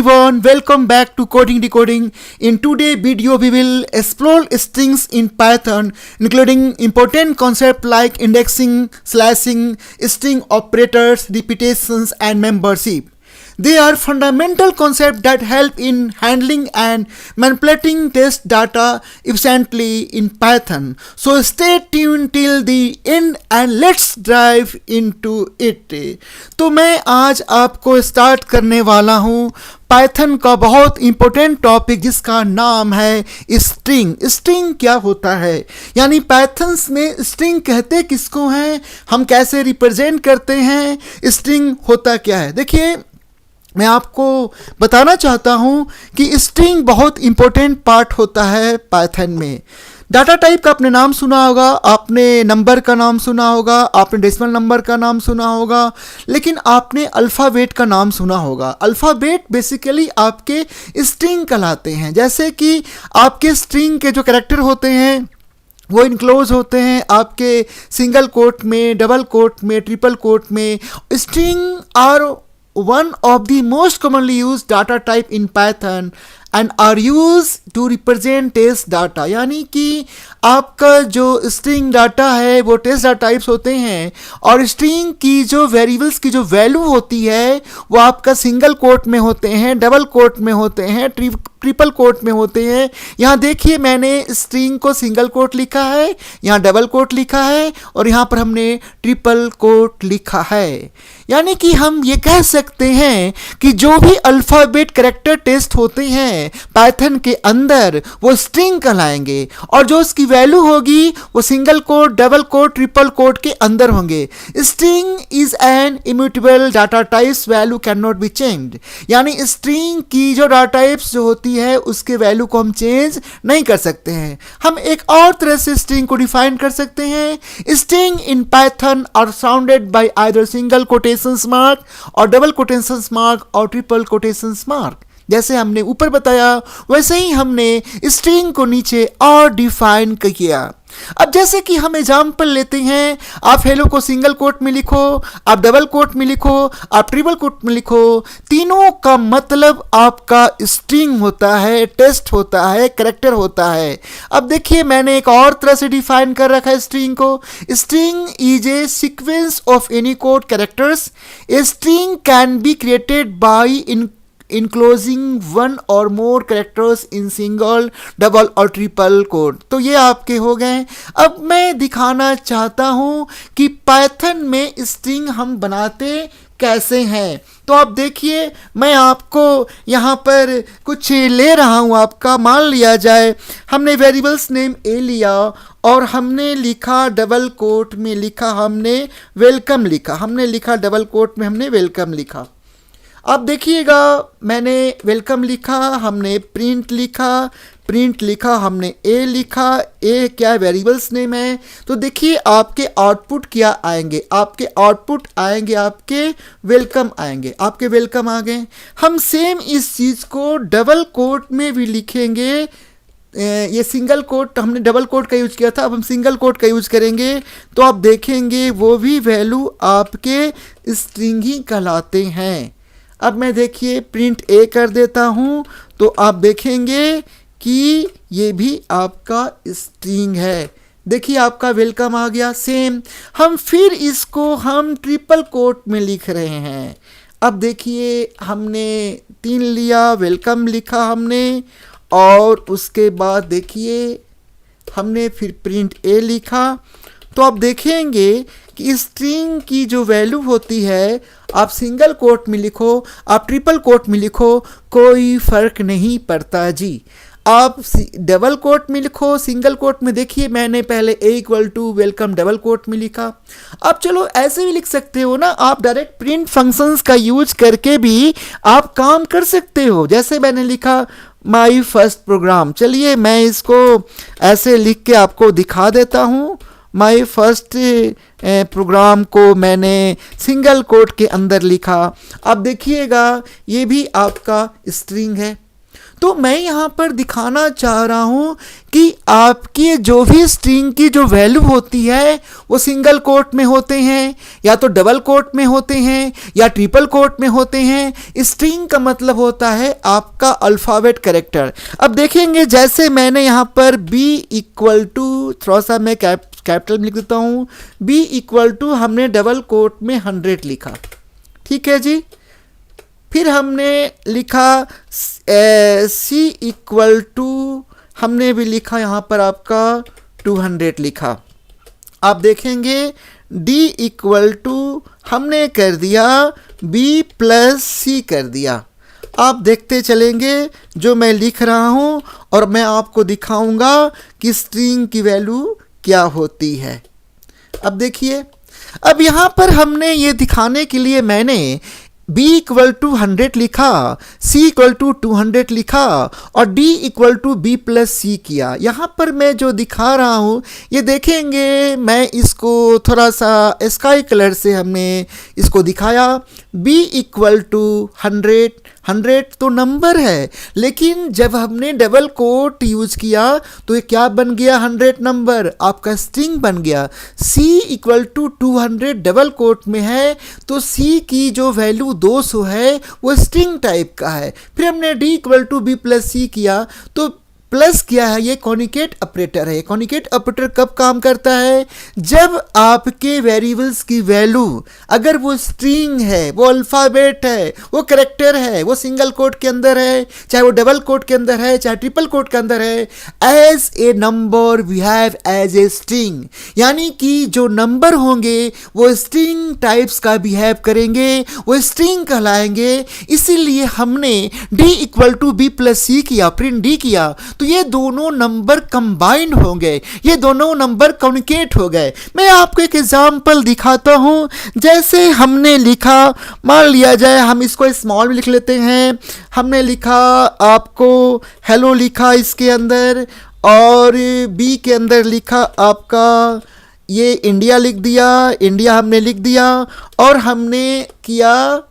everyone, welcome back to Coding Decoding. In today's video we will explore strings in Python, including important concepts like indexing, slashing, string operators, repetitions and membership. They are fundamental concepts that help in handling and manipulating test data efficiently in Python. So stay tuned till the end and let's dive into it. तो मैं आज आपको start करने वाला हूँ Python का बहुत important topic जिसका नाम है स्ट्रिंग। स्ट्रिंग क्या होता है, यानी पाइथन में स्ट्रिंग कहते किसको हैं, हम कैसे रिप्रेजेंट करते हैं, स्ट्रिंग होता क्या है। देखिए, मैं आपको बताना चाहता हूं कि स्ट्रिंग बहुत इंपॉर्टेंट पार्ट होता है पाइथन में। डाटा टाइप का आपने नाम सुना होगा, आपने नंबर का नाम सुना होगा, आपने डेसिमल नंबर का नाम सुना होगा, लेकिन आपने अल्फ़ाबेट का नाम सुना होगा। अल्फ़ाबेट बेसिकली आपके स्ट्रिंग कहलाते हैं। जैसे कि आपके स्ट्रिंग के जो कैरेक्टर होते हैं वो इनक्लोज होते हैं आपके सिंगल कोट में, डबल कोट में, ट्रिपल कोट में। String are one of the most commonly used data type in Python and are used to represent test data। यानी कि आपका जो स्ट्रिंग डाटा है वो टेस्ट डाटा टाइप्स होते हैं, और स्ट्रिंग की जो वेरिएबल्स की जो वैल्यू होती है वो आपका सिंगल कोट में होते हैं, डबल कोट में होते हैं, ट्रिपल कोट में होते हैं। यहाँ देखिए, मैंने स्ट्रिंग को सिंगल कोट लिखा है, यहाँ डबल कोट लिखा है और यहाँ पर हमने ट्रिपल कोट लिखा है। यानी कि हम ये कह सकते हैं कि जो भी अल्फ़ाबेट कैरेक्टर टेस्ट होते हैं पाइथन के अंदर वो स्ट्रिंग कहलाएंगे, और जो उसकी वैल्यू होगी वो single quote, double quote, triple quote के अंदर होंगे। String is an immutable data types, value can not be changed. यानी स्ट्रिंग की जो डाटा टाइप्स जो होती है उसके वैल्यू को हम चेंज नहीं कर सकते हैं। हम एक और तरह से स्ट्रिंग को डिफाइन कर सकते हैं। String in Python are sounded by either single quotations mark और डबल कोटेशंस मार्क और ट्रिपल कोटेशंस मार्क। जैसे हमने ऊपर बताया वैसे ही हमने स्ट्रिंग को नीचे और डिफाइन किया। अब जैसे कि हम एग्जाम्पल लेते हैं, आप हेलो को सिंगल कोट में लिखो, आप डबल कोट में लिखो, आप ट्रिपल कोट में लिखो, तीनों का मतलब आपका स्ट्रिंग होता है, टेस्ट होता है, कैरेक्टर होता है। अब देखिए, मैंने एक और तरह से डिफाइन कर रखा है स्ट्रिंग को। String is A sequence of any code characters. A string can be created by enclosing one or more characters in single, double और ट्रिपल कोड। तो ये आपके हो गए। अब मैं दिखाना चाहता हूँ कि पाइथन में स्ट्रिंग हम बनाते कैसे हैं। तो आप देखिए, मैं आपको यहाँ पर कुछ ले रहा हूँ आपका। मान लिया जाए हमने वेरिएबल्स नेम ए लिया और हमने लिखा डबल कोट में लिखा हमने वेलकम लिखा, हमने लिखा डबल कोट में हमने वेलकम लिखा। अब देखिएगा, मैंने वेलकम लिखा, हमने प्रिंट लिखा, हमने ए लिखा। ए क्या वेरिएबल्स नेम है। तो देखिए आपके आउटपुट क्या आएंगे, आपके आउटपुट आएंगे आपके वेलकम आएंगे, आपके वेलकम आ गए। हम सेम इस चीज़ को डबल कोट में भी लिखेंगे। ये सिंगल कोट हमने डबल कोट का यूज किया था, अब हम सिंगल कोट का यूज करेंगे तो आप देखेंगे वो भी वैल्यू आपके स्ट्रिंग ही कहलाते हैं। अब मैं देखिए प्रिंट ए कर देता हूँ तो आप देखेंगे कि ये भी आपका स्ट्रिंग है। देखिए आपका वेलकम आ गया। सेम हम फिर इसको हम ट्रिपल कोट में लिख रहे हैं। अब देखिए, हमने 3 लिया, वेलकम लिखा हमने, और उसके बाद देखिए हमने फिर प्रिंट ए लिखा। तो आप देखेंगे कि स्ट्रिंग की जो वैल्यू होती है, आप सिंगल कोट में लिखो, आप ट्रिपल कोट में लिखो, कोई फ़र्क नहीं पड़ता जी। आप डबल कोट में लिखो, सिंगल कोट में, देखिए मैंने पहले a equal to welcome double quote में लिखा। आप चलो ऐसे भी लिख सकते हो ना, आप डायरेक्ट प्रिंट फंक्शंस का यूज करके भी आप काम कर सकते हो। जैसे मैंने लिखा माई फर्स्ट प्रोग्राम, चलिए मैं इसको ऐसे लिख के आपको दिखा देता हूँ। माई फर्स्ट प्रोग्राम को मैंने सिंगल कोट के अंदर लिखा। अब देखिएगा ये भी आपका स्ट्रिंग है। तो मैं यहाँ पर दिखाना चाह रहा हूँ कि आपकी जो भी स्ट्रिंग की जो वैल्यू होती है वो सिंगल कोट में होते हैं या तो डबल कोट में होते हैं या ट्रिपल कोट में होते हैं। स्ट्रिंग का मतलब होता है आपका अल्फ़ाबेट कैरेक्टर। अब देखेंगे जैसे मैंने यहाँ पर b इक्वल टू, थोड़ा सा मैं कैपिटल में लिख देता हूँ, b इक्वल टू हमने डबल कोट में 100 लिखा, ठीक है जी। फिर हमने लिखा c इक्वल टू, हमने भी लिखा यहाँ पर आपका 200 लिखा। आप देखेंगे d इक्वल टू हमने कर दिया b प्लस c कर दिया। आप देखते चलेंगे जो मैं लिख रहा हूँ और मैं आपको दिखाऊंगा कि स्ट्रिंग की वैल्यू क्या होती है। अब देखिए, अब यहाँ पर हमने ये दिखाने के लिए मैंने b इक्वल टू 100 लिखा, c इक्वल टू 200 लिखा और d equal to b plus c किया। यहाँ पर मैं जो दिखा रहा हूँ ये देखेंगे, मैं इसको थोड़ा सा स्काई कलर से हमने इसको दिखाया। b इक्वल टू 100 तो नंबर है, लेकिन जब हमने डबल कोट यूज किया तो ये क्या बन गया, 100 नंबर, आपका स्ट्रिंग बन गया। c equal to 200 double quote में है तो c की जो वैल्यू 200 है वो स्ट्रिंग टाइप का है। फिर हमने d equal to b plus c किया तो प्लस क्या है, ये कॉनिकेट ऑपरेटर है। कॉनिकेट ऑपरेटर कब काम करता है, जब आपके वेरिएबल्स की वैल्यू अगर वो स्ट्रिंग है, वो अल्फ़ाबेट है, वो कैरेक्टर है, वो सिंगल कोट के अंदर है, चाहे वो डबल कोट के अंदर है, चाहे ट्रिपल कोट के अंदर है, as a number behave as a string, यानी कि जो नंबर होंगे वो स्ट्रिंग टाइप्स का बिहेव करेंगे, वो स्ट्रिंग कहलाएंगे। इसीलिए हमने d equal to b plus c किया, प्रिंट d किया तो ये दोनों नंबर कंबाइंड हो गए, ये दोनों नंबर कम्युनिकेट हो गए। मैं आपको एक एग्जांपल दिखाता हूँ। जैसे हमने लिखा, मान लिया जाए हम इसको स्मॉल में लिख लेते हैं, हमने लिखा आपको हेलो लिखा इसके अंदर और बी के अंदर लिखा आपका ये इंडिया लिख दिया, इंडिया हमने लिख दिया और हमने किया,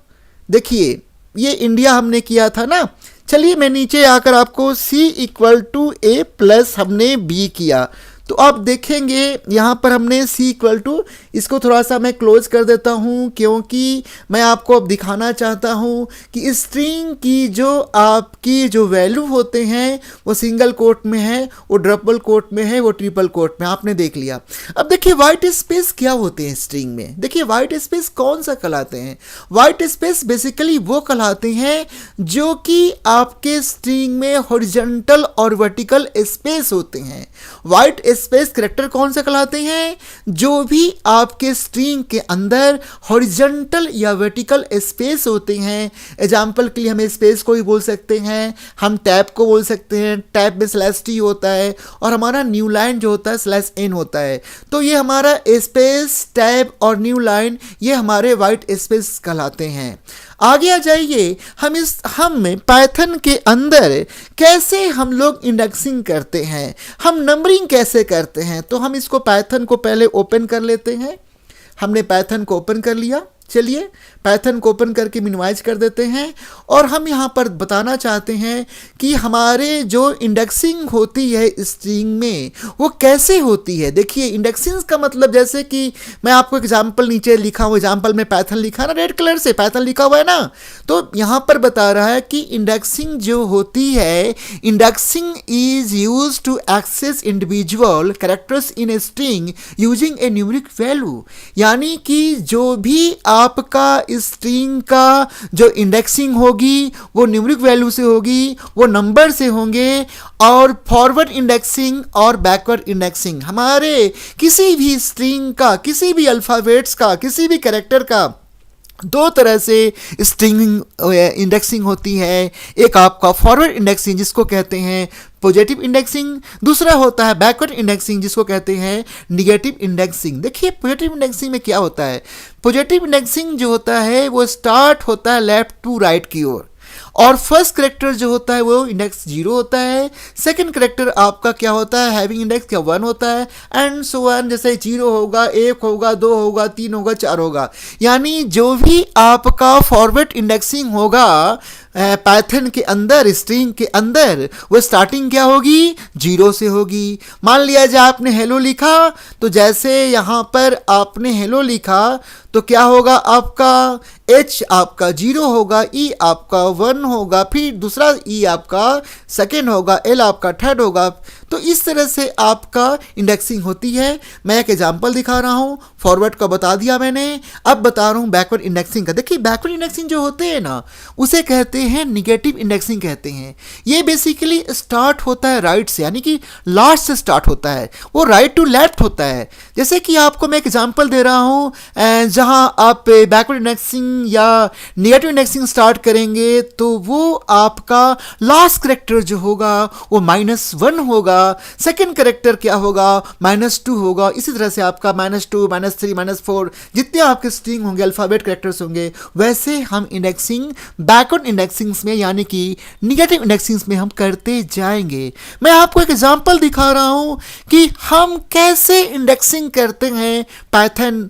देखिए ये इंडिया हमने किया था ना। चलिए मैं नीचे आकर आपको c equal to a plus हमने b किया तो आप देखेंगे यहाँ पर हमने c इक्वल टू, इसको थोड़ा सा मैं क्लोज कर देता हूँ क्योंकि मैं आपको अब दिखाना चाहता हूँ कि स्ट्रिंग की जो आपकी जो वैल्यू होते हैं वो सिंगल कोट में है, वो डबल कोट में है, वो ट्रिपल कोट में, आपने देख लिया। अब देखिए वाइट स्पेस क्या होते हैं स्ट्रिंग में। देखिए वाइट स्पेस कौन सा कहलाते हैं, वाइट स्पेस बेसिकली वो कहलाते हैं जो कि आपके स्ट्रिंग में हॉरिजॉन्टल और वर्टिकल स्पेस होते हैं। वाइट स्पेस कैरेक्टर कौन से कहलाते हैं, जो भी आपके स्ट्रिंग के अंदर हॉरिजॉन्टल या वर्टिकल स्पेस होते हैं। एग्जांपल के लिए हम स्पेस को भी बोल सकते हैं, हम टैब को बोल सकते हैं, टैब में स्लैश टी होता है और हमारा न्यू लाइन जो होता है स्लैश एन होता है। तो ये हमारा स्पेस, टैब और न्यू लाइन ये हमारे वाइट स्पेस कहलाते हैं। आगे आ जाइए, हम पाइथन के अंदर कैसे हम लोग इंडेक्सिंग करते हैं, हम नंबरिंग कैसे करते हैं। तो हम इसको पाइथन को पहले ओपन कर लेते हैं। हमने पाइथन को ओपन कर लिया, चलिए पाइथन को ओपन करके मिनिमाइज कर देते हैं और हम यहाँ पर बताना चाहते हैं कि हमारे जो इंडेक्सिंग होती है स्ट्रिंग में वो कैसे होती है। देखिए इंडेक्सिंग का मतलब, जैसे कि मैं आपको एग्जांपल नीचे लिखा हुआ, एग्जांपल में पाइथन लिखा ना, रेड कलर से पाइथन लिखा हुआ है ना, तो यहाँ पर बता रहा है कि इंडेक्सिंग जो होती है, indexing is use to access individual characters in a string using a numeric value, यानी कि जो भी आपका स्ट्रिंग का जो इंडेक्सिंग होगी वो न्यूमेरिक वैल्यू से होगी, वो नंबर से होंगे। और फॉरवर्ड इंडेक्सिंग और बैकवर्ड इंडेक्सिंग हमारे किसी भी स्ट्रिंग का, किसी भी अल्फ़ाबेट्स का, किसी भी कैरेक्टर का दो तरह से स्ट्रिंग इंडेक्सिंग होती है। एक आपका फॉरवर्ड इंडेक्सिंग जिसको कहते हैं पॉजिटिव इंडेक्सिंग, दूसरा होता है बैकवर्ड इंडेक्सिंग जिसको कहते हैं निगेटिव इंडेक्सिंग। देखिए पॉजिटिव इंडेक्सिंग में क्या होता है, पॉजिटिव इंडेक्सिंग जो होता है वो स्टार्ट होता है लेफ्ट टू राइट की ओर, और फर्स्ट करेक्टर जो होता है वो इंडेक्स 0 होता है, सेकंड करेक्टर आपका क्या होता है, हैविंग इंडेक्स क्या 1 होता है, एंड सो ऑन, जैसे 0 होगा, 1 होगा, 2 होगा, 3 होगा, 4 होगा। यानी जो भी आपका फॉरवर्ड इंडेक्सिंग होगा पाइथन के अंदर, स्ट्रिंग के अंदर, वो स्टार्टिंग क्या होगी, 0 से होगी। मान लिया जाए आपने हेलो लिखा, तो जैसे यहाँ पर आपने हेलो लिखा तो क्या होगा, आपका H आपका 0 होगा, E आपका 1 होगा, फिर दूसरा E आपका सेकेंड होगा, L आपका थर्ड होगा। तो इस तरह से आपका इंडेक्सिंग होती है। मैं एक एग्जांपल दिखा रहा हूँ, फॉरवर्ड का बता दिया मैंने, अब बता रहा हूँ बैकवर्ड इंडेक्सिंग का। देखिए बैकवर्ड इंडेक्सिंग जो होते हैं ना, उसे कहते हैं निगेटिव इंडेक्सिंग कहते हैं। ये बेसिकली स्टार्ट होता है राइट से, यानी कि लास्ट से स्टार्ट होता है, वो राइट टू लेफ्ट होता है। जैसे कि आपको मैं एक एग्जांपल दे रहा हूँ, जहाँ आप बैकवर्ड इंडेक्सिंग या निगेटिव इंडेक्सिंग स्टार्ट करेंगे तो वो आपका लास्ट करेक्टर जो होगा वो -1 होगा, सेकेंड करेक्टर क्या होगा, -2 होगा। इसी तरह से आपका -2, -3, -4 जितने आपके स्ट्रिंग होंगे, अल्फाबेट करेक्टर्स होंगे, वैसे हम इंडेक्सिंग बैकवर्ड इंडेक्सिंग्स में यानी कि निगेटिव इंडेक्सिंग्स में हम करते जाएंगे। मैं आपको एक एग्जांपल दिखा रहा हूं कि हम कैसे इंडेक्सिंग करते हैं पाइथन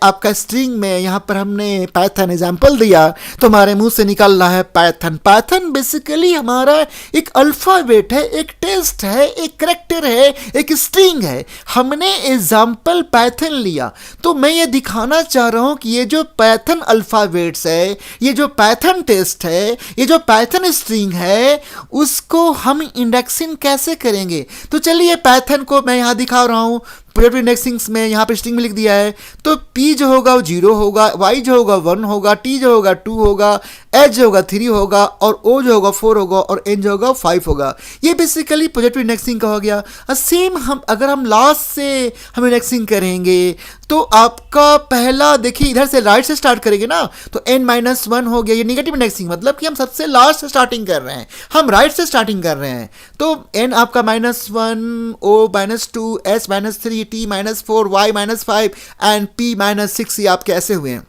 आपका स्ट्रिंग में। यहाँ पर हमने पाइथन एग्जांपल दिया तो हमारे मुंह से निकल रहा है पाइथन। पाइथन बेसिकली हमारा एक अल्फाबेट है, एक टेक्स्ट है, एक करेक्टर है, एक स्ट्रिंग है। हमने एग्जांपल पाइथन लिया, तो मैं ये दिखाना चाह रहा हूं कि ये जो पाइथन अल्फाबेट्स है, ये जो पाइथन टेक्स्ट है, ये जो पाइथन स्ट्रिंग है, उसको हम इंडेक्सिंग कैसे करेंगे। तो चलिए पाइथन को मैं यहाँ दिखा रहा हूँ। प्रोडक्ट इंडेक्सिंग्स में यहाँ पे स्ट्रिंग में लिख दिया है, तो P जो होगा वो 0 होगा, Y जो होगा 1 होगा, T जो होगा 2 होगा, H जो होगा 3 होगा, और O जो होगा 4 होगा, और N जो होगा 5 होगा। ये बेसिकली पॉजिटिव इंडेक्सिंग का हो गया। सेम हम अगर हम लास्ट से हम इंडेक्सिंग करेंगे तो आपका पहला, देखिए इधर से राइट से स्टार्ट करेंगे ना, तो N-1 हो गया। ये नेगेटिव इंडेक्सिंग मतलब कि हम सबसे लास्ट से स्टार्टिंग कर रहे हैं, हम राइट से स्टार्टिंग कर रहे हैं। तो N आपका -1, O -2, S -3, T -4, Y -5 and P -6, ये आपके ऐसे हुए हैं।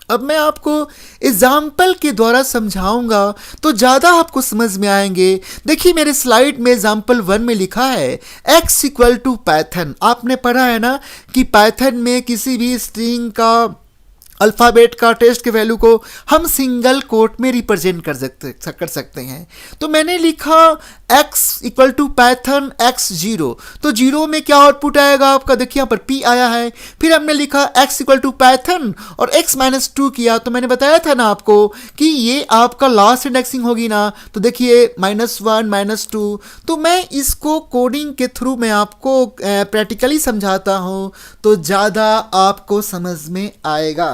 अब मैं आपको एग्जाम्पल के द्वारा समझाऊंगा तो ज़्यादा आपको समझ में आएंगे। देखिए मेरे स्लाइड में एग्जाम्पल 1 में लिखा है x = पाइथन। आपने पढ़ा है ना कि पाइथन में किसी भी स्ट्रिंग का अल्फ़ाबेट का टेक्स्ट के वैल्यू को हम सिंगल कोट में रिप्रेजेंट कर सकते हैं। तो मैंने लिखा x = पाइथन x0, तो 0 में क्या आउटपुट आएगा आपका, देखिए यहाँ पर P आया है। फिर हमने लिखा x = पाइथन और x -2 किया, तो मैंने बताया था ना आपको कि ये आपका लास्ट इंडेक्सिंग होगी ना। तो देखिए -1 -2, तो मैं इसको कोडिंग के थ्रू मैं आपको प्रैक्टिकली समझाता हूँ तो ज़्यादा आपको समझ में आएगा।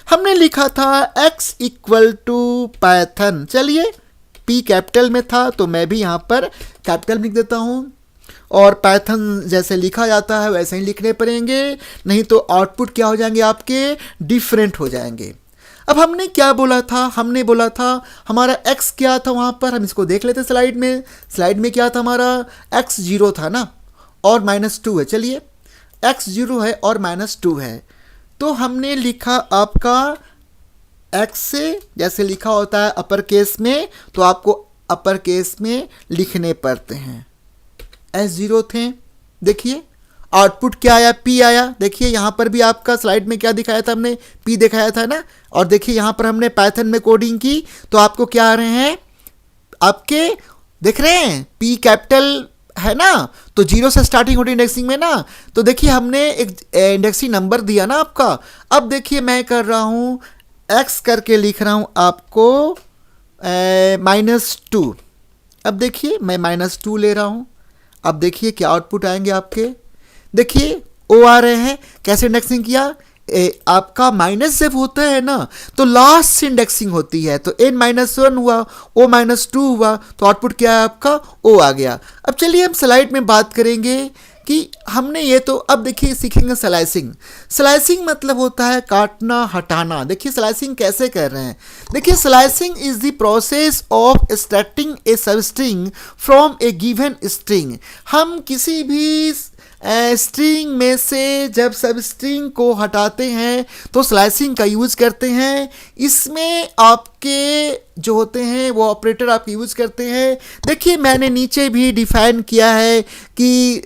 हमने लिखा था x = पाइथन, चलिए P कैपिटल में था तो मैं भी यहाँ पर कैपिटल लिख देता हूँ, और पाइथन जैसे लिखा जाता है वैसे ही लिखने पड़ेंगे, नहीं तो आउटपुट क्या हो जाएंगे आपके, डिफरेंट हो जाएंगे। अब हमने क्या बोला था, हमने बोला था हमारा x क्या था वहाँ पर, हम इसको देख लेते स्लाइड में। स्लाइड में क्या था हमारा, x 0 था ना, और -2 है। चलिए x 0 है और -2 है, तो हमने लिखा आपका x से जैसे लिखा होता है अपर केस में, तो आपको अपर केस में लिखने पड़ते हैं। S0 थे, देखिए आउटपुट क्या आया, P आया। देखिए यहाँ पर भी आपका स्लाइड में क्या दिखाया था हमने, P दिखाया था ना। और देखिए यहाँ पर हमने पाइथन में कोडिंग की तो आपको क्या आ रहे हैं, आपके दिख रहे हैं P कैपिटल है ना, तो 0 से स्टार्टिंग होती इंडेक्सिंग में ना। तो देखिए हमने एक इंडेक्सिंग नंबर दिया ना आपका। अब देखिए मैं कर रहा हूँ x करके लिख रहा हूँ आपको -2। अब देखिए मैं -2 ले रहा हूँ। अब देखिए क्या आउटपुट आएंगे आपके, देखिए O आ रहे हैं। कैसे इंडेक्सिंग किया, आपका माइनस जब होता है ना तो लास्ट से इंडेक्सिंग होती है, तो N-1 हुआ, O -2 हुआ, तो आउटपुट क्या है आपका, O आ गया। अब चलिए हम स्लाइड में बात करेंगे कि हमने ये तो अब देखिए सीखेंगे स्लाइसिंग। स्लाइसिंग मतलब होता है काटना, हटाना। देखिए स्लाइसिंग कैसे कर रहे हैं, देखिए slicing is the process of extracting ए सब string from A given string. हम किसी भी स्ट्रिंग में से जब सब स्ट्रिंग को हटाते हैं तो स्लाइसिंग का यूज़ करते हैं। इसमें आपके जो होते हैं वो ऑपरेटर आप यूज़ करते हैं। देखिए मैंने नीचे भी डिफाइन किया है कि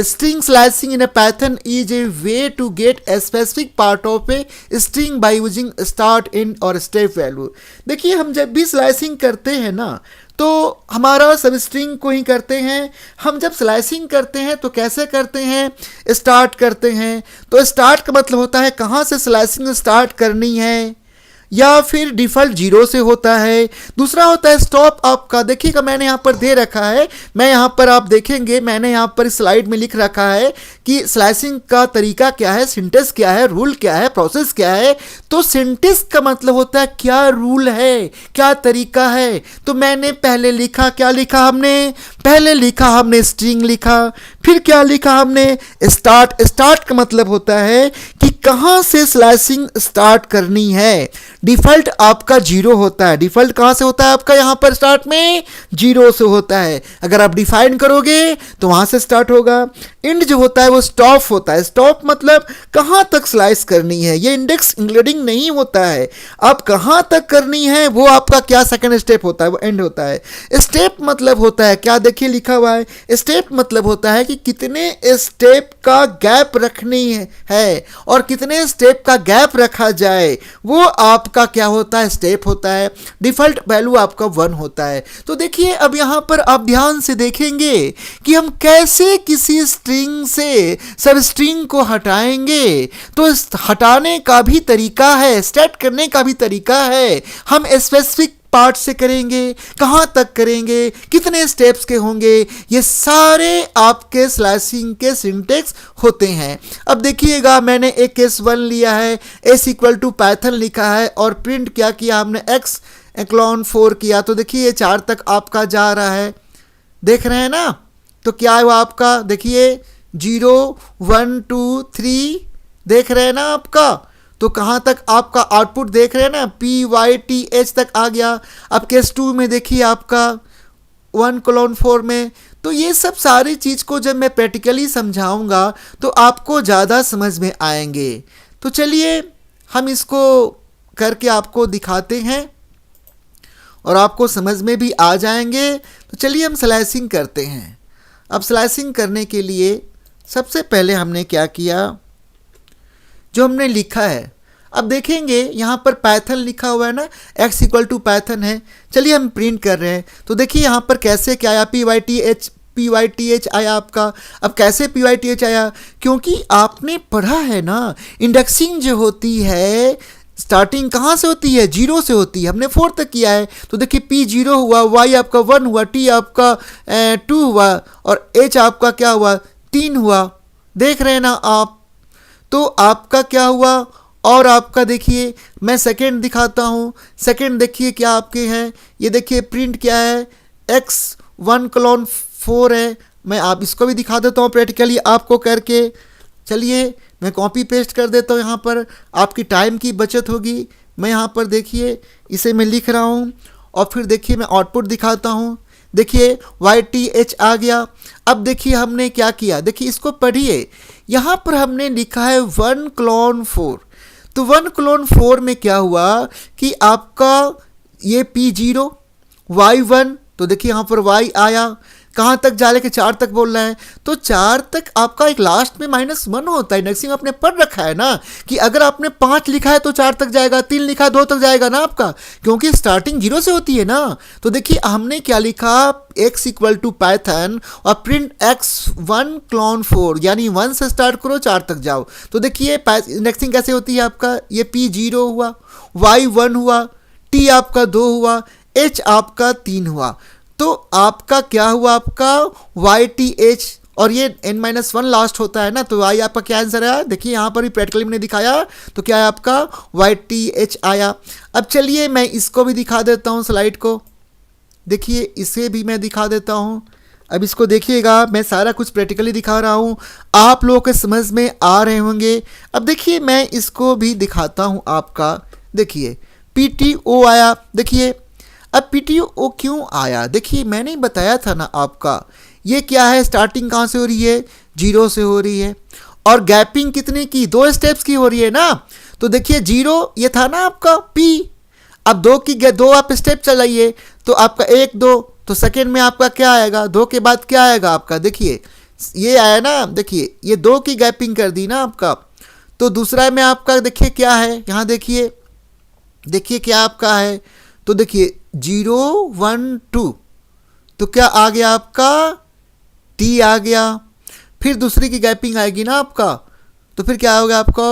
string slicing in uh Python is a way to get a specific part of a string by using start, and और स्टेप वैल्यू। देखिए हम जब भी स्लाइसिंग करते हैं ना तो हमारा सब स्ट्रिंग को ही करते हैं। हम जब स्लाइसिंग करते हैं तो कैसे करते हैं, स्टार्ट करते हैं। तो स्टार्ट का मतलब होता है कहाँ से स्लाइसिंग स्टार्ट करनी है, या फिर डिफ़ॉल्ट 0 से होता है। दूसरा होता है स्टॉप आपका। देखिएगा मैंने यहाँ पर दे रखा है, मैं यहाँ पर आप देखेंगे मैंने यहाँ पर स्लाइड में लिख रखा है कि स्लाइसिंग का तरीका क्या है, सिंटेक्स क्या है, रूल क्या है, प्रोसेस क्या है। तो सिंटेक्स का मतलब होता है क्या रूल है, क्या तरीका है। तो मैंने पहले लिखा, क्या लिखा हमने, पहले लिखा हमने स्ट्रिंग लिखा, फिर क्या लिखा हमने, स्टार्ट। स्टार्ट का मतलब होता है कि कहाँ से स्लाइसिंग स्टार्ट करनी है। डिफ़ॉल्ट आपका 0 होता है। डिफ़ॉल्ट कहाँ से होता है आपका, यहाँ पर स्टार्ट में 0 से होता है। अगर आप डिफाइन करोगे तो वहाँ से स्टार्ट होगा। इंड जो होता है वो स्टॉप होता है। स्टॉप मतलब कहाँ तक स्लाइस करनी है, ये इंडेक्स इंक्लूडिंग नहीं होता है। आप कहाँ तक करनी है वो आपका क्या सेकंड स्टेप होता है, वो एंड होता है। स्टेप मतलब होता है क्या, देखिए लिखा हुआ है, स्टेप मतलब होता है कि कितने स्टेप का गैप रखनी है और कितने स्टेप का गैप रखा जाए, वो आपका क्या होता है, स्टेप होता है। डिफ़ॉल्ट वैल्यू आपका 1 होता है। तो देखिए अब यहाँ पर आप ध्यान से देखेंगे कि हम कैसे किसी स्ट्रिंग से सब स्ट्रिंग को हटाएंगे। तो इस हटाने का भी तरीका है, स्टार्ट करने का भी तरीका है। हम स्पेसिफिक पार्ट से करेंगे, कहाँ तक करेंगे, कितने स्टेप्स के होंगे, ये सारे आपके स्लाइसिंग के सिंटेक्स होते हैं। अब देखिएगा मैंने एक केस 1 लिया है, s इक्वल टू पाइथन लिखा है और प्रिंट क्या किया हमने, x क्लोन 4 किया। तो देखिए ये 4 तक आपका जा रहा है, देख रहे हैं ना। तो क्या है वो आपका, देखिए 0 1 2 3 देख रहे हैं ना आपका। तो कहाँ तक आपका आउटपुट देख रहे हैं ना, PYTH तक आ गया। अब केस 2 में देखिए आपका 1 कोलोन 4 में। तो ये सब सारी चीज़ को जब मैं प्रैक्टिकली समझाऊंगा तो आपको ज़्यादा समझ में आएंगे। तो चलिए हम इसको करके आपको दिखाते हैं और आपको समझ में भी आ जाएंगे। तो चलिए हम स्लाइसिंग करते हैं। अब स्लाइसिंग करने के लिए सबसे पहले हमने क्या किया, जो हमने लिखा है, अब देखेंगे यहाँ पर पाइथन लिखा हुआ है ना, x इक्वल टू पाइथन है। चलिए हम प्रिंट कर रहे हैं। तो देखिए यहाँ पर कैसे क्या आया, PYTH आया आपका। अब कैसे PYTH आया, क्योंकि आपने पढ़ा है ना इंडेक्सिंग जो होती है स्टार्टिंग कहाँ से होती है, 0 से होती है। हमने 4 तक किया है। तो देखिए P 0 हुआ, Y आपका 1 हुआ, T आपका 2 हुआ और H आपका क्या हुआ, 3 हुआ। देख रहे हैं ना आप। तो आपका क्या हुआ, और आपका देखिए मैं सेकंड दिखाता हूँ। सेकंड देखिए क्या आपके हैं, ये देखिए प्रिंट क्या है, x 1 कोलोन 4 है। मैं आप इसको भी दिखा देता हूँ प्रैक्टिकली आपको करके। चलिए मैं कॉपी पेस्ट कर देता हूँ, यहाँ पर आपकी टाइम की बचत होगी। मैं यहाँ पर देखिए इसे मैं लिख रहा हूँ और फिर देखिए मैं आउटपुट दिखाता हूँ। देखिए YTH आ गया। अब देखिए हमने क्या किया, देखिए इसको पढ़िए। यहाँ पर हमने लिखा है 1 कोलोन 4। तो 1 कोलोन 4 में क्या हुआ कि आपका ये P0 Y1, तो देखिए यहाँ पर Y आया। कहाँ तक जा लेके 4 तक बोल रहे हैं। तो 4 तक आपका एक लास्ट में -1 होता है। इंडेक्सिंग आपने पढ़ रखा है ना कि अगर आपने 5 लिखा है तो 4 तक जाएगा, 3 लिखा है 2 तक जाएगा ना आपका, क्योंकि स्टार्टिंग 0 से होती है ना। तो देखिए हमने क्या लिखा, x इक्वल टू पाइथन और प्रिंट x 1 क्लोन 4, यानी 1 से स्टार्ट करो 4 तक जाओ। तो देखिए इंडेक्सिंग कैसे होती है आपका, ये P 0 हुआ, Y 1 हुआ, T आपका 2 हुआ, H आपका 3 हुआ। तो आपका क्या हुआ, आपका YTH और ये n-1 लास्ट होता है ना। तो y आपका क्या आंसर है, देखिए यहाँ पर भी प्रैक्टिकली मैंने दिखाया। तो क्या है आपका YTH आया। अब चलिए मैं इसको भी दिखा देता हूँ स्लाइड को। देखिए इसे भी मैं दिखा देता हूँ। अब इसको देखिएगा, मैं सारा कुछ प्रैक्टिकली दिखा रहा हूँ, आप लोगों के समझ में आ रहे होंगे। अब देखिए मैं इसको भी दिखाता हूँ आपका। देखिए PTO आया। देखिए अब PTO क्यों आया, देखिए मैंने बताया था ना आपका, ये क्या है, स्टार्टिंग कहाँ से हो रही है, 0 से हो रही है, और गैपिंग कितने की, 2 स्टेप्स की हो रही है ना। तो देखिए 0 ये था ना आपका P, अब 2 की 2 आप स्टेप चलाइए तो आपका 1 2, तो सेकेंड में आपका क्या आएगा, 2 के बाद क्या आएगा आपका, देखिए ये आया ना, देखिए ये 2 की गैपिंग कर दी ना आपका। तो दूसरा में आपका देखिए क्या है, यहाँ देखिए, देखिए क्या आपका है, तो देखिए 0 1 2, तो क्या आ गया आपका, T आ गया। फिर दूसरी की गैपिंग आएगी ना आपका, तो फिर क्या होगा आपका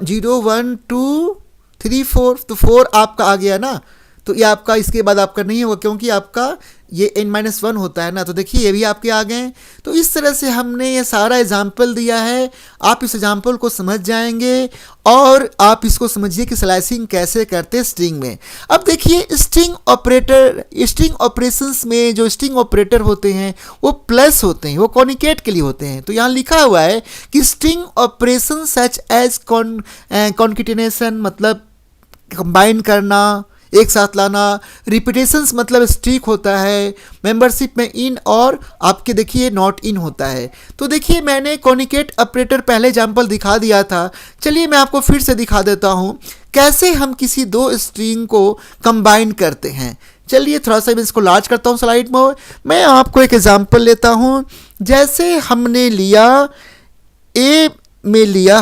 0 1 2 3 4, तो 4 आपका आ गया ना। तो ये आपका इसके बाद आपका नहीं होगा क्योंकि आपका ये n-1 होता है ना। तो देखिए ये भी आपके आ गए। तो इस तरह से हमने ये सारा एग्जाम्पल दिया है, आप इस एग्जाम्पल को समझ जाएंगे और आप इसको समझिए कि स्लाइसिंग कैसे करते हैं स्ट्रिंग में। अब देखिए स्ट्रिंग ऑपरेटर, स्ट्रिंग ऑपरेशंस में जो स्ट्रिंग ऑपरेटर होते हैं वो प्लस होते हैं, वो कॉनिकेट के लिए होते हैं। तो यहाँ लिखा हुआ है कि string operation such as concatenation मतलब कंबाइन करना, एक साथ लाना, रिपीटेशंस मतलब स्ट्रिक होता है, मेंबरशिप में इन और आपके देखिए नॉट इन होता है। तो देखिए मैंने कॉनिकेट ऑपरेटर पहले एग्जाम्पल दिखा दिया था, चलिए मैं आपको फिर से दिखा देता हूँ कैसे हम किसी 2 स्ट्रिंग को कंबाइन करते हैं। चलिए थोड़ा सा मैं इसको लार्ज करता हूँ स्लाइड में, मैं आपको एक एग्जाम्पल लेता हूँ। जैसे हमने लिया ए में लिया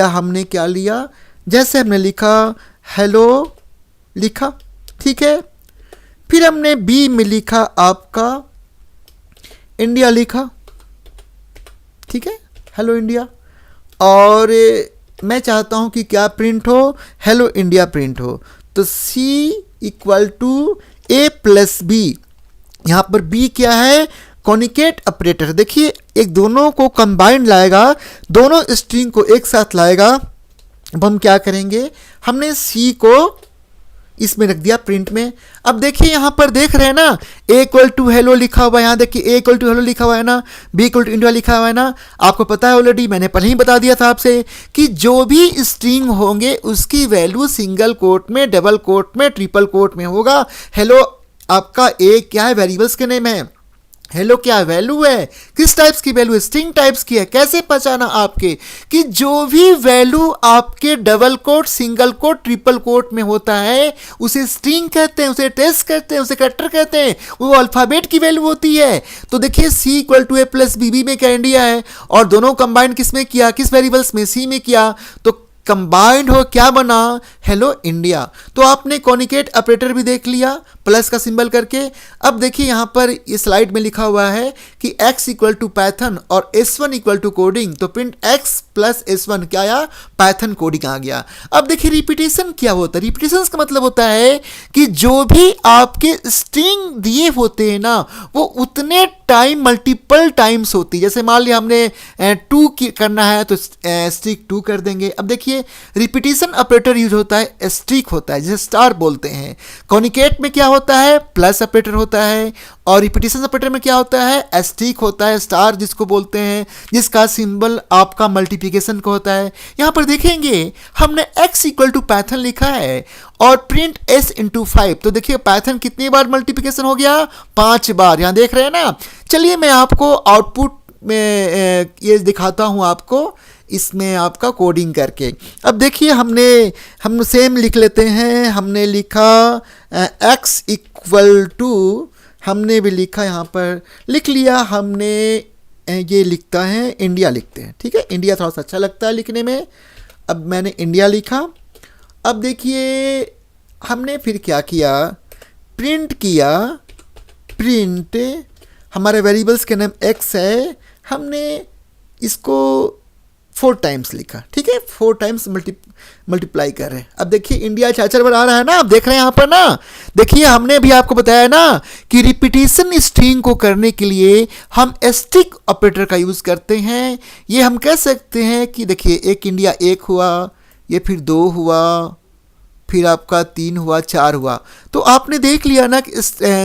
हमने क्या लिया, जैसे हमने लिखा हेलो लिखा, ठीक है। फिर हमने बी में लिखा आपका इंडिया लिखा, ठीक है, हेलो इंडिया। और मैं चाहता हूं कि क्या प्रिंट हो, हेलो इंडिया प्रिंट हो। तो C equal to A plus B, यहाँ पर B क्या है, कॉनिकेट ऑपरेटर। देखिए एक दोनों को कंबाइंड लाएगा, दोनों स्ट्रिंग को एक साथ लाएगा। अब हम क्या करेंगे, हमने C को इसमें रख दिया प्रिंट में। अब देखिए यहाँ पर देख रहे हैं ना, A इक्वल टू हेलो लिखा हुआ है, यहाँ देखिए A इक्वल टू हेलो लिखा हुआ है ना, B इक्वल टू इंडिया लिखा हुआ है ना। आपको पता है ऑलरेडी, मैंने पहले ही बता दिया था आपसे कि जो भी स्ट्रिंग होंगे उसकी वैल्यू सिंगल कोट में, डबल कोट में, ट्रिपल कोट में होगा। हेलो आपका A क्या है, वेरिएबल्स के नेम है, हेलो क्या वैल्यू है, किस टाइप्स की वैल्यू है, स्ट्रिंग टाइप्स की है। कैसे पहचाना आपके कि जो भी वैल्यू आपके double quote, single quote, triple quote में होता है उसे स्ट्रिंग कहते हैं, उसे टेस्ट कहते हैं, उसे कैरेक्टर कहते हैं, वो अल्फाबेट की वैल्यू होती है। तो देखिए C equal to A plus B में क्या इंडिया है, और दोनों कंबाइंड किस में किया, किस वेरिएबल्स में, C में किया, तो कंबाइंड हो क्या बना, हेलो इंडिया। तो आपने कॉनिकेट ऑपरेटर भी देख लिया प्लस का सिंबल करके। अब देखिए यहाँ पर इस स्लाइड में लिखा हुआ है कि x इक्वल टू पाइथन और s1 इक्वल टू कोडिंग, तो प्रिंट x प्लस s1 क्या आया, पाइथन कोडिंग आ गया। अब देखिए रिपीटेशन क्या होता है, रिपीटेशन का मतलब होता है कि जो भी आपके स्ट्रिंग दिए होते हैं ना वो उतने टाइम मल्टीपल टाइम्स होती है। जैसे मान लिया हमने 2 करना है तो स्ट्रिक 2 कर देंगे। अब देखिए रिपीटेशन ऑपरेटर यूज होता है, स्ट्रिक होता है जिसे स्टार बोलते हैं। कॉनिकेट में क्या होता है, प्लस ऑपरेटर होता है, और रिपीटेशन ऑपरेटर में क्या होता है, स्ट्रिक होता है, स्टार जिसको बोलते हैं, जिसका सिंबल आपका मल्टीप्लिकेशन का होता है। यहाँ पर देखेंगे हमने x इक्वल टू पाइथन लिखा है और प्रिंट s इंटू 5, तो देखिए पाइथन कितनी बार मल्टीप्लिकेशन हो गया, 5 बार। यहाँ देख रहे हैं ना। चलिए मैं आपको आउटपुट में ये दिखाता हूँ आपको, इसमें आपका कोडिंग करके। अब देखिए हम सेम लिख लेते हैं, हमने लिखा x इक्वल टू, हमने भी लिखा, यहाँ पर लिख लिया हमने, ये लिखता है इंडिया लिखते हैं, ठीक है, इंडिया थोड़ा सा अच्छा लगता है लिखने में। अब मैंने इंडिया लिखा। अब देखिए हमने फिर क्या किया, प्रिंट किया, प्रिंट हमारे वेरिएबल्स के नाम x है, हमने इसको 4 टाइम्स लिखा, ठीक है, 4 टाइम्स मल्टीप्लाई कर रहे हैं। अब देखिए इंडिया 4 बार आ रहा है ना, आप देख रहे हैं यहाँ पर ना। देखिए हमने भी आपको बताया ना कि रिपीटेशन स्ट्रिंग को करने के लिए हम स्ट्रिक ऑपरेटर का यूज़ करते हैं। ये हम कह सकते हैं कि देखिए एक इंडिया 1 हुआ, ये फिर 2 हुआ, फिर आपका 3 हुआ, 4 हुआ। तो आपने देख लिया ना कि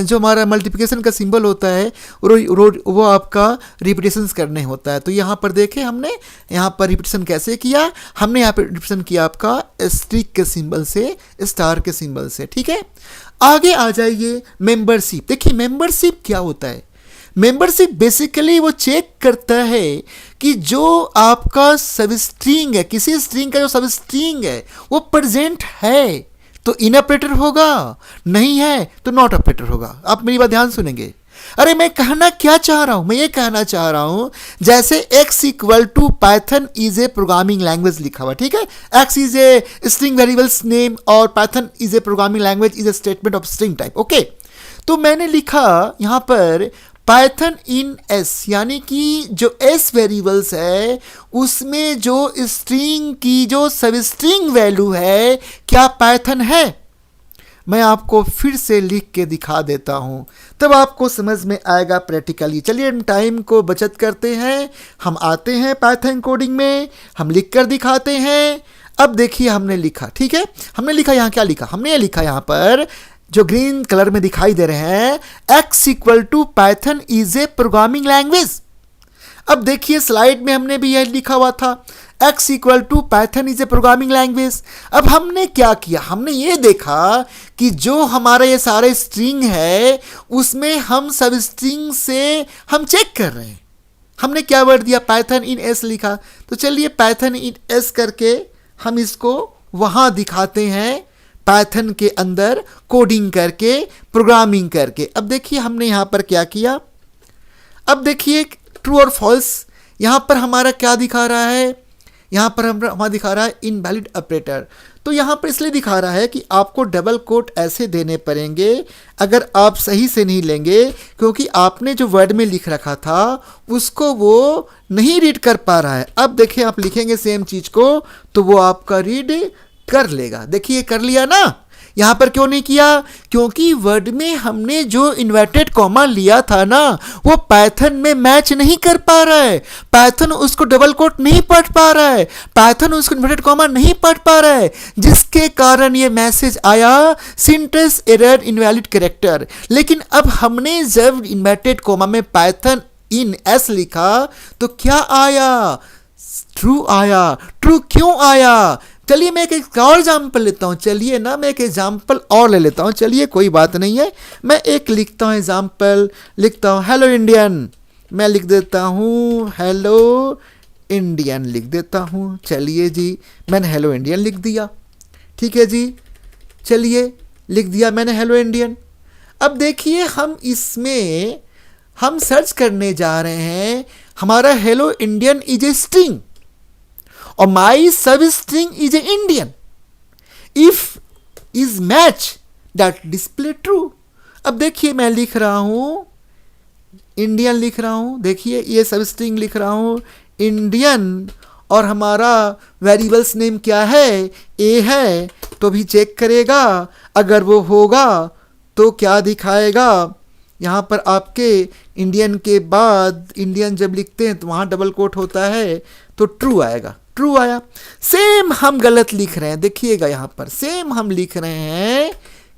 जो हमारा मल्टीप्लिकेशन का सिंबल होता है वो आपका रिपीटेशन करने होता है। तो यहाँ पर देखें हमने यहाँ पर रिपीटेशन कैसे किया, हमने यहाँ पर रिपीटेशन किया आपका स्ट्रिक के सिंबल से, स्टार के सिंबल से, ठीक है। आगे आ जाइए मेंबरशिप। देखिए मेंबरशिप क्या होता है। मेंबरशिप बेसिकली वो चेक करता है कि जो आपका सब स्ट्रिंग है, किसी स्ट्रिंग का जो सब स्ट्रिंग है वो प्रेजेंट है तो इन ऑपरेटर होगा, नहीं है तो नॉट ऑपरेटर होगा। आप मेरी बात ध्यान सुनेंगे। अरे मैं कहना क्या चाह रहा हूं, मैं ये कहना चाह रहा हूं जैसे x equal to Python is a programming language लिखा हुआ, ठीक है। x is a string variables name और Python is a programming language is a statement of string type, okay. तो मैंने लिखा यहां पर पाइथन इन s, यानी कि जो s वेरिएबल्स है उसमें जो स्ट्रिंग की जो सब स्ट्रिंग वैल्यू है क्या पाइथन है। मैं आपको फिर से लिख के दिखा देता हूं, तब आपको समझ में आएगा प्रैक्टिकली। चलिए टाइम को बचत करते हैं, हम आते हैं पाइथन कोडिंग में, हम लिख कर दिखाते हैं। अब देखिए हमने लिखा, ठीक है, हमने लिखा यहाँ क्या लिखा, हमने ये लिखा यहाँ पर जो ग्रीन कलर में दिखाई दे रहे हैं, x equal to Python is a programming language. अब देखिए स्लाइड में हमने भी यह लिखा हुआ था x equal to Python is a programming language. अब हमने क्या किया, हमने ये देखा कि जो हमारा ये सारे स्ट्रिंग है उसमें हम सब स्ट्रिंग से हम चेक कर रहे हैं। हमने क्या वर्ड दिया, पाइथन इन s लिखा। तो चलिए पाइथन इन s करके हम इसको वहां दिखाते हैं, पाइथन के अंदर कोडिंग करके, प्रोग्रामिंग करके। अब देखिए हमने यहां पर क्या किया, अब देखिए ट्रू और फॉल्स यहां पर हमारा क्या दिखा रहा है, यहां पर हमारा दिखा रहा है इनवैलिड ऑपरेटर। तो यहां पर इसलिए दिखा रहा है कि आपको डबल कोट ऐसे देने पड़ेंगे अगर आप सही से नहीं लेंगे, क्योंकि आपने जो वर्ड में लिख रखा था उसको वो नहीं रीड कर पा रहा है। अब देखिए आप लिखेंगे सेम चीज को तो वो आपका रीड कर लेगा। देखिए कर लिया ना। यहां पर क्यों नहीं किया, क्योंकि वर्ड में हमने जो इन्वर्टेड कॉमा लिया था ना वो पाइथन में मैच नहीं कर पा रहा है, पाइथन उसको डबल कोट नहीं पढ़ पा रहा है, पाइथन उसको इन्वर्टेड कॉमा नहीं पढ़ पा रहा है, जिसके कारण ये मैसेज आया सिंटेक्स एरर इनवैलिड कैरेक्टर। लेकिन अब हमने जब इन्वर्टेड कॉमा में पाइथन इन s लिखा तो क्या आया, ट्रू आया। ट्रू क्यों आया, चलिए मैं एक और एग्जाम्पल लेता हूँ, चलिए ना मैं एक एग्जाम्पल और ले लेता हूँ, चलिए कोई बात नहीं है। मैं एक लिखता हूँ एग्जाम्पल, लिखता हूँ हेलो इंडियन, मैं लिख देता हूँ हेलो इंडियन लिख देता हूँ। चलिए जी मैंने हेलो इंडियन लिख दिया, ठीक है जी, चलिए लिख दिया मैंने हेलो इंडियन। अब देखिए हम इसमें हम सर्च करने जा रहे हैं, हमारा hello Indian is a string और my sub string is a Indian, if is match that display true. अब देखिए मैं लिख रहा हूं इंडियन लिख रहा हूं, देखिए ये सब स्ट्रिंग लिख रहा हूं इंडियन और हमारा वेरिएबल्स नेम क्या है, ए है, तो भी चेक करेगा। अगर वो होगा तो क्या दिखाएगा, यहाँ पर आपके इंडियन के बाद इंडियन जब लिखते हैं तो वहाँ डबल कोट होता है तो ट्रू आएगा, ट्रू आया। सेम हम गलत लिख रहे हैं, देखिएगा यहाँ पर सेम हम लिख रहे हैं,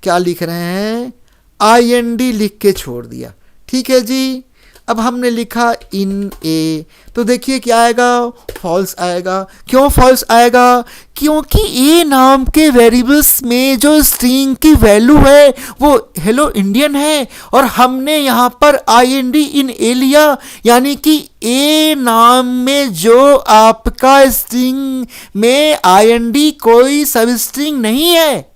क्या लिख रहे हैं, IND लिख के छोड़ दिया, ठीक है जी। अब हमने लिखा इन ए तो देखिए क्या आएगा, फॉल्स आएगा। क्यों फॉल्स आएगा, क्योंकि ए नाम के वेरिएबल्स में जो स्ट्रिंग की वैल्यू है वो हेलो इंडियन है और हमने यहाँ पर IND इन ए लिया, यानी कि ए नाम में जो आपका स्ट्रिंग में IND कोई सब स्ट्रिंग नहीं है,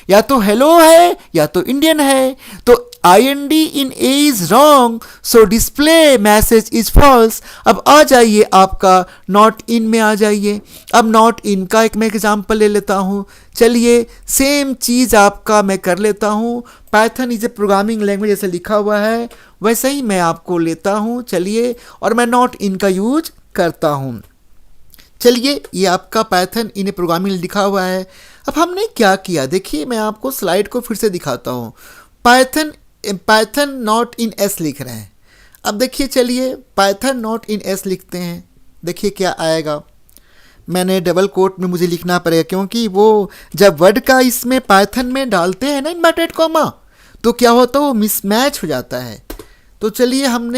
या तो हेलो है या तो इंडियन है। तो IND in a is wrong, so display message is false. अब आ जाइए आपका नॉट इन में आ जाइए। अब नॉट इन का एक मैं एग्जाम्पल ले लेता हूँ, चलिए सेम चीज़ आपका मैं कर लेता हूँ। Python is a programming language जैसे लिखा हुआ है वैसे ही मैं आपको लेता हूँ, चलिए, और मैं नॉट इन का यूज करता हूँ। चलिए ये आपका पाइथन इन ए प्रोग्रामिंग लिखा हुआ है। अब हमने क्या किया, देखिए मैं आपको स्लाइड को फिर से दिखाता हूँ। पाइथन नॉट इन एस लिख रहे हैं। अब देखिए चलिए पाइथन नॉट इन एस लिखते हैं, देखिए क्या आएगा। मैंने डबल कोट में मुझे लिखना पड़ेगा क्योंकि वो जब वर्ड का इसमें पाइथन में डालते हैं ना इनवर्टेड कॉमा तो क्या होता है वो मिसमैच हो जाता है। तो चलिए हम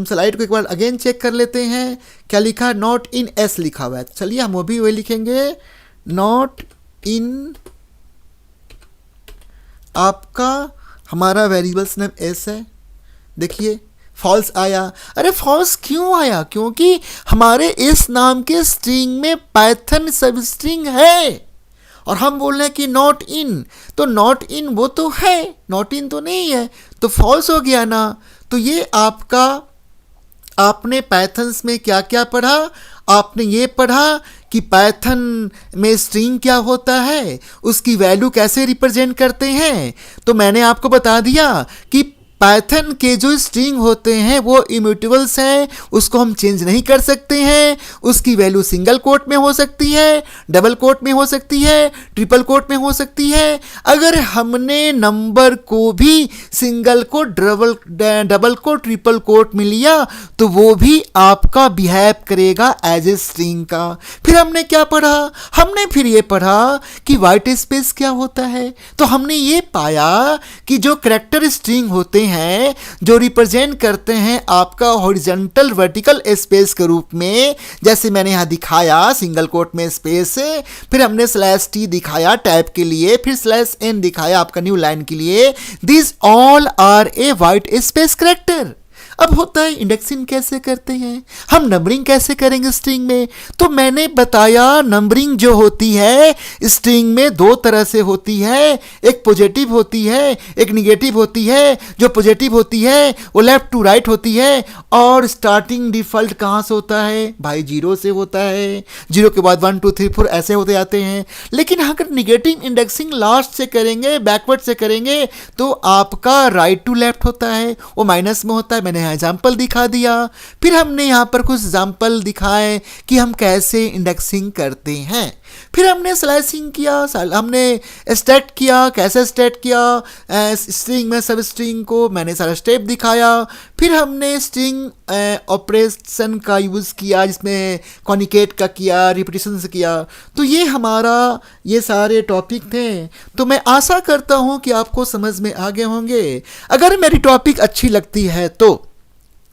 स्लाइड को एक बार अगेन चेक कर लेते हैं, क्या लिखा, नॉट इन एस लिखा हुआ है। चलिए हम वो भी वही लिखेंगे, नॉट इन आपका हमारा वेरिएबल्स नेम एस है, देखिए फॉल्स आया। अरे फॉल्स क्यों आया? क्योंकि हमारे इस नाम के स्ट्रिंग में पाइथन सब स्ट्रिंग है और हम बोल रहे हैं कि नॉट इन, तो नॉट इन वो तो है, नॉट इन तो नहीं है, तो फॉल्स हो गया ना। तो ये आपका, आपने पाइथन्स में क्या क्या पढ़ा? आपने ये पढ़ा कि पाइथन में स्ट्रिंग क्या होता है, उसकी वैल्यू कैसे रिप्रेजेंट करते हैं। तो मैंने आपको बता दिया कि पाइथन के जो स्ट्रिंग होते हैं वो इम्यूटेबल्स हैं, उसको हम चेंज नहीं कर सकते हैं। उसकी वैल्यू सिंगल कोट में हो सकती है, डबल कोट में हो सकती है, ट्रिपल कोट में हो सकती है। अगर हमने नंबर को भी single quote, double quote, triple quote में लिया तो वो भी आपका बिहेव करेगा एज ए स्ट्रिंग का। फिर हमने क्या पढ़ा? हमने फिर ये पढ़ा कि वाइट स्पेस क्या होता है। तो हमने ये पाया कि जो करैक्टर स्ट्रिंग होते हैं जो रिप्रेजेंट करते हैं आपका हॉरिजॉन्टल वर्टिकल स्पेस के रूप में, जैसे मैंने यहां दिखाया सिंगल कोट में स्पेस, फिर हमने स्लैश टी दिखाया टैब के लिए, फिर स्लैश एन दिखाया आपका न्यू लाइन के लिए। This all are a white space character. अब होता है इंडेक्सिंग कैसे करते हैं, हम नंबरिंग कैसे करेंगे स्ट्रिंग में। तो मैंने बताया नंबरिंग जो होती है स्ट्रिंग में दो तरह से होती है, एक पॉजिटिव होती है, एक निगेटिव होती है। जो पॉजिटिव होती है वो लेफ्ट टू राइट होती है और स्टार्टिंग डिफॉल्ट कहाँ से होता है भाई? 0 से होता है, 0 के बाद 1 2 3 4 ऐसे होते जाते हैं। लेकिन अगर निगेटिव इंडेक्सिंग लास्ट से करेंगे, बैकवर्ड से करेंगे, तो आपका राइट टू लेफ्ट होता है, वो माइनस में होता है। मैंने एग्जाम्पल दिखा दिया। फिर हमने यहाँ पर कुछ एग्जाम्पल दिखाए कि हम कैसे इंडेक्सिंग करते हैं। फिर हमने स्लाइसिंग किया, हमने स्टेट किया, कैसे स्टेट किया स्ट्रिंग में सब स्ट्रिंग को, मैंने सारा स्टेप दिखाया। फिर हमने स्ट्रिंग ऑपरेशन का यूज़ किया जिसमें कॉनिकेट का किया, रिपीटिशन से किया। तो ये हमारा ये सारे टॉपिक थे। तो मैं आशा करता हूँ कि आपको समझ में आ गए होंगे। अगर मेरी टॉपिक अच्छी लगती है तो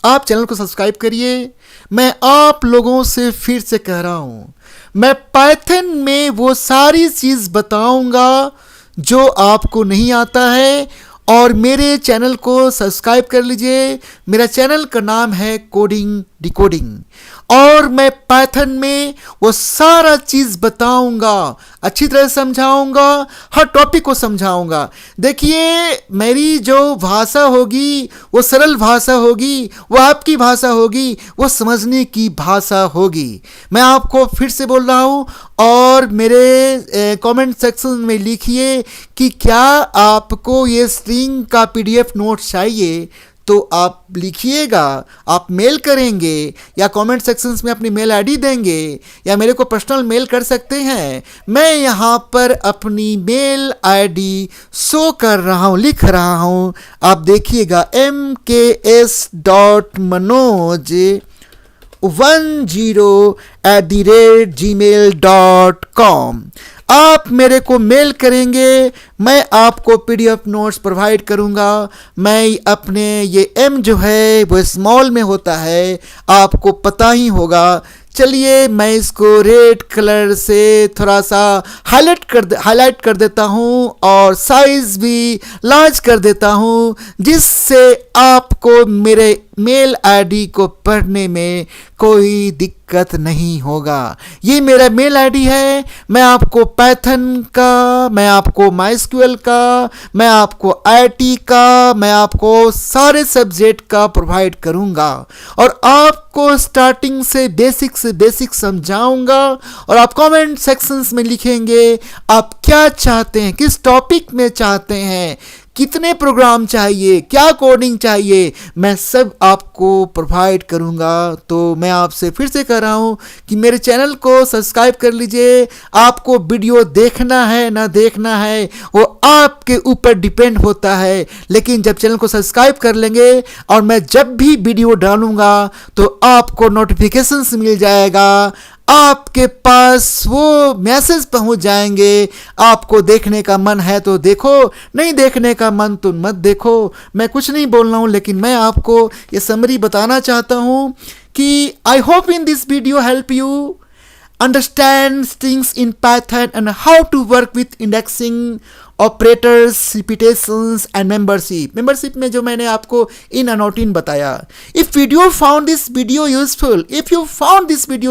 आप चैनल को सब्सक्राइब करिए। मैं आप लोगों से फिर से कह रहा हूँ, मैं पाइथन में वो सारी चीज़ बताऊंगा जो आपको नहीं आता है, और मेरे चैनल को सब्सक्राइब कर लीजिए। मेरा चैनल का नाम है कोडिंग डिकोडिंग, और मैं पाइथन में वो सारा चीज़ बताऊंगा, अच्छी तरह समझाऊंगा, हर टॉपिक को समझाऊंगा। देखिए मेरी जो भाषा होगी वो सरल भाषा होगी, वो आपकी भाषा होगी, वो समझने की भाषा होगी। मैं आपको फिर से बोल रहा हूँ, और मेरे कमेंट सेक्शन में लिखिए कि क्या आपको ये स्ट्रिंग का PDF नोट चाहिए, तो आप लिखिएगा, आप मेल करेंगे या कमेंट सेक्शंस में अपनी मेल आईडी देंगे या मेरे को पर्सनल मेल कर सकते हैं। मैं यहाँ पर अपनी मेल आईडी शो कर रहा हूँ, लिख रहा हूँ, आप देखिएगा mks.manoj10@gmail.com। आप मेरे को मेल करेंगे, मैं आपको PDF नोट्स प्रोवाइड करूंगा। मैं अपने ये M जो है वो स्मॉल में होता है, आपको पता ही होगा। चलिए मैं इसको रेड कलर से थोड़ा सा हाईलाइट कर देता हूँ और साइज भी लार्ज कर देता हूँ, जिससे आपको मेरे मेल आईडी को पढ़ने में कोई दिक्कत नहीं होगा। ये मेरा मेल आईडी है। मैं आपको पाइथन का, मैं आपको MySQL का, मैं आपको IT का, मैं आपको सारे सब्जेक्ट का प्रोवाइड करूँगा, और आपको स्टार्टिंग से बेसिक समझाऊंगा। और आप कमेंट सेक्शंस में लिखेंगे आप क्या चाहते हैं, किस टॉपिक में चाहते हैं, कितने प्रोग्राम चाहिए, क्या कोडिंग चाहिए, मैं सब आपको प्रोवाइड करूंगा। तो मैं आपसे फिर से कह रहा हूं कि मेरे चैनल को सब्सक्राइब कर लीजिए। आपको वीडियो देखना है ना देखना है वो आपके ऊपर डिपेंड होता है, लेकिन जब चैनल को सब्सक्राइब कर लेंगे और मैं जब भी वीडियो डालूंगा तो आपको नोटिफिकेशंस मिल जाएगा, आपके पास वो मैसेज पहुंच जाएंगे। आपको देखने का मन है तो देखो, नहीं देखने का मन तो मत देखो। मैं कुछ नहीं बोल रहा हूं, लेकिन मैं आपको ये समरी बताना चाहता हूं कि I hope in this video help you understand strings in Python and how to work with indexing, operators, repetitions and membership. Membership में जो मैंने आपको in and out in बताया. If you found this video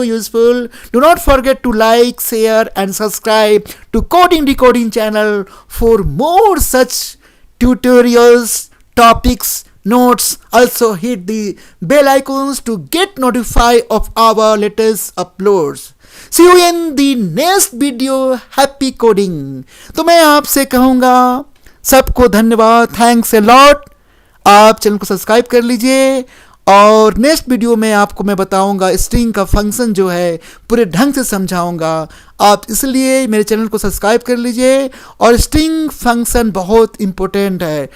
useful, do not forget to like, share and subscribe to Coding Decoding channel for more such tutorials, topics, notes. Also hit the bell icons to get notified of our latest uploads. See you in the next video. Happy coding. तो मैं आपसे कहूँगा सबको धन्यवाद, thanks a lot. आप channel को subscribe कर लीजिए और नेक्स्ट वीडियो में आपको मैं बताऊंगा स्ट्रिंग का फंक्शन जो है पूरे ढंग से समझाऊंगा. आप इसलिए मेरे चैनल को सब्सक्राइब कर लीजिए और स्ट्रिंग फंक्शन बहुत इंपॉर्टेंट है.